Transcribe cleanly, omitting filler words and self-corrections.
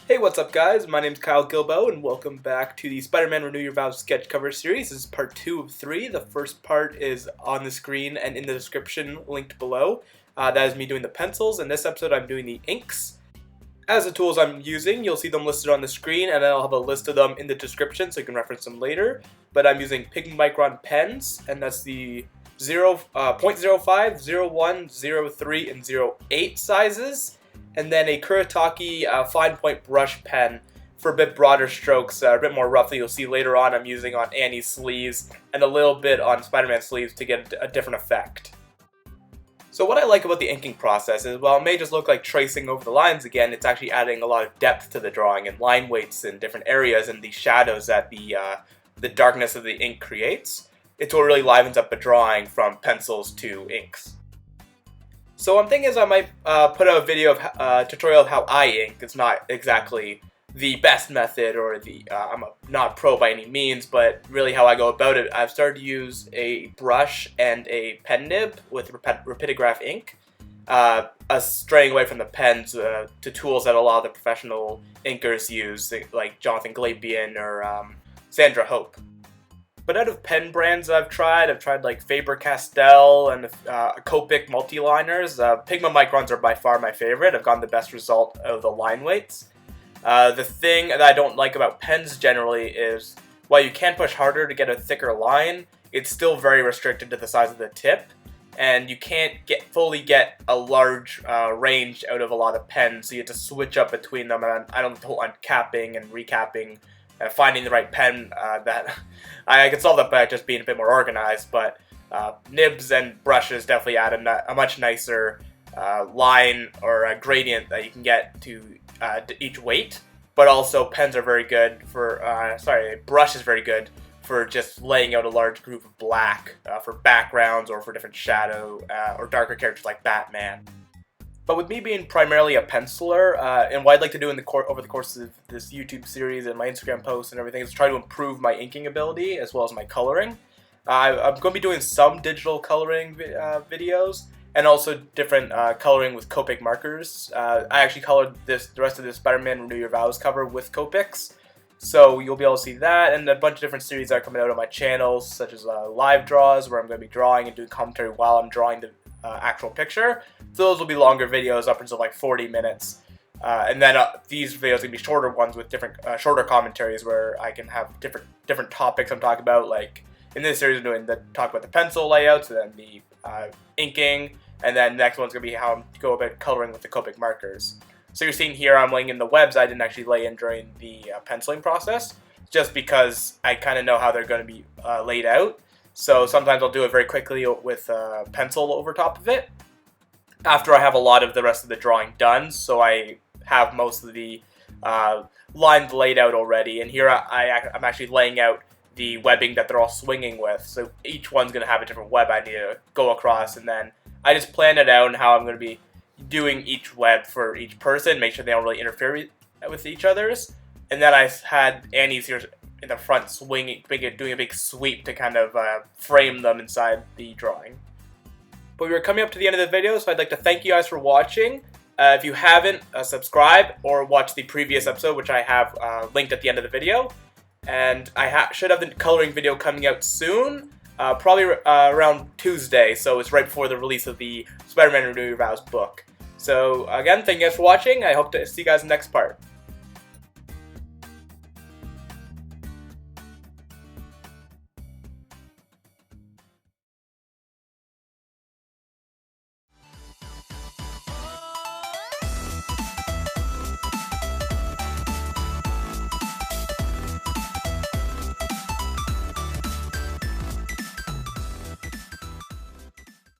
Hey, what's up guys? My name's Kyle Gilbo and welcome back to the Spider-Man Renew Your Vows sketch cover series. This is part 2 of 3. The first part is on the screen and in the description linked below. That is me doing the pencils. In this episode I'm doing the inks. As the tools I'm using, you'll see them listed on the screen and then I'll have a list of them in the description so you can reference them later. But I'm using Pigma Micron pens, and that's the 0.05, 01, 03, and 08 sizes. And then a Kuretake fine point brush pen for a bit broader strokes, a bit more roughly. You'll see later on I'm using on Annie's sleeves and a little bit on Spider-Man's sleeves to get a different effect. So what I like about the inking process is, while it may just look like tracing over the lines again, it's actually adding a lot of depth to the drawing and line weights in different areas and the shadows that the darkness of the ink creates. It's what really livens up a drawing from pencils to inks. So one thing is I might put out a video of tutorial of how I ink. It's not exactly the best method, or I'm not pro by any means, but really how I go about it. I've started to use a brush and a pen nib with Rapidograph ink, straying away from the pens to tools that a lot of the professional inkers use, like Jonathan Glapian or Sandra Hope. But out of pen brands I've tried like Faber-Castell and Copic multi-liners. Pigma Microns are by far my favorite. I've gotten the best result of the line weights. The thing that I don't like about pens generally is, while you can push harder to get a thicker line, it's still very restricted to the size of the tip, and you can't fully get a large range out of a lot of pens, so you have to switch up between them, and I don't hold on capping and recapping. Finding the right pen that I can solve that by just being a bit more organized, but nibs and brushes definitely add a much nicer line or a gradient that you can get to each weight. But also pens are very good for, brush is very good for just laying out a large group of black for backgrounds or for different shadow or darker characters like Batman. But with me being primarily a penciler, and what I'd like to do over the course of this YouTube series and my Instagram posts and everything is try to improve my inking ability as well as my coloring. I'm going to be doing some digital coloring videos and also different coloring with Copic markers. I actually colored the rest of the Spider-Man Renew Your Vows cover with Copics, so you'll be able to see that, and a bunch of different series that are coming out on my channel, such as live draws where I'm going to be drawing and doing commentary while I'm drawing the actual picture. So those will be longer videos, upwards of like 40 minutes. And then these videos are going to be shorter ones with different shorter commentaries where I can have different topics I'm talking about. Like in this series, I'm doing talk about the pencil layouts, and then the inking, and then the next one's going to be how I go about coloring with the Copic markers. So you're seeing here I'm laying in the webs I didn't actually lay in during the penciling process, just because I kind of know how they're going to be laid out. So sometimes I'll do it very quickly with a pencil over top of it after I have a lot of the rest of the drawing done, so I have most of the lines laid out already. And here I'm actually laying out the webbing that they're all swinging with, so each one's going to have a different web I need to go across, and then I just plan it out and how I'm going to be doing each web for each person, make sure they don't really interfere with each other's. And then I had Annie's here in the front swinging, doing a big sweep to kind of frame them inside the drawing. But we're coming up to the end of the video, so I'd like to thank you guys for watching. If you haven't, subscribe or watch the previous episode, which I have linked at the end of the video. And I should have the coloring video coming out soon, probably around Tuesday, so it's right before the release of the Spider-Man Renew Your Vows book. So again, thank you guys for watching. I hope to see you guys in the next part.